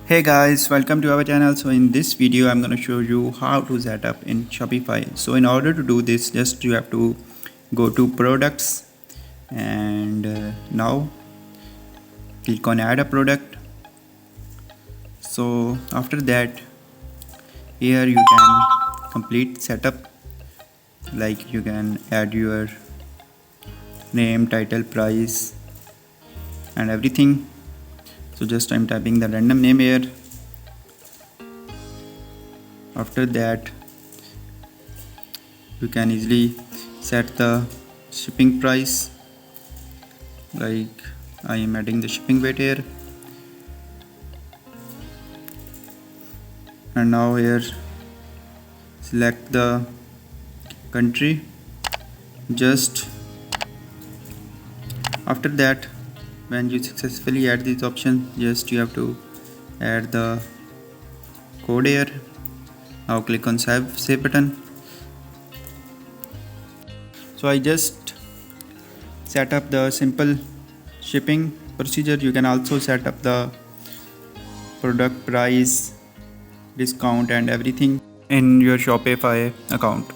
Hey guys, welcome to our channel. So in this video I'm going to show you how to set up in Shopify. So in order to do this, just you have to go to products and now click on add a product. So after that, here you can complete setup, like you can add your name, title, price and everything. So just I'm typing the random name here. After that, you can easily set the shipping price, like I am adding the shipping weight here, and now here select the country. Just after that, when you successfully add this option, just you have to add the code here. Now click on save button. So I just set up the simple shipping procedure. You can also set up the product price, discount and everything in your Shopify account.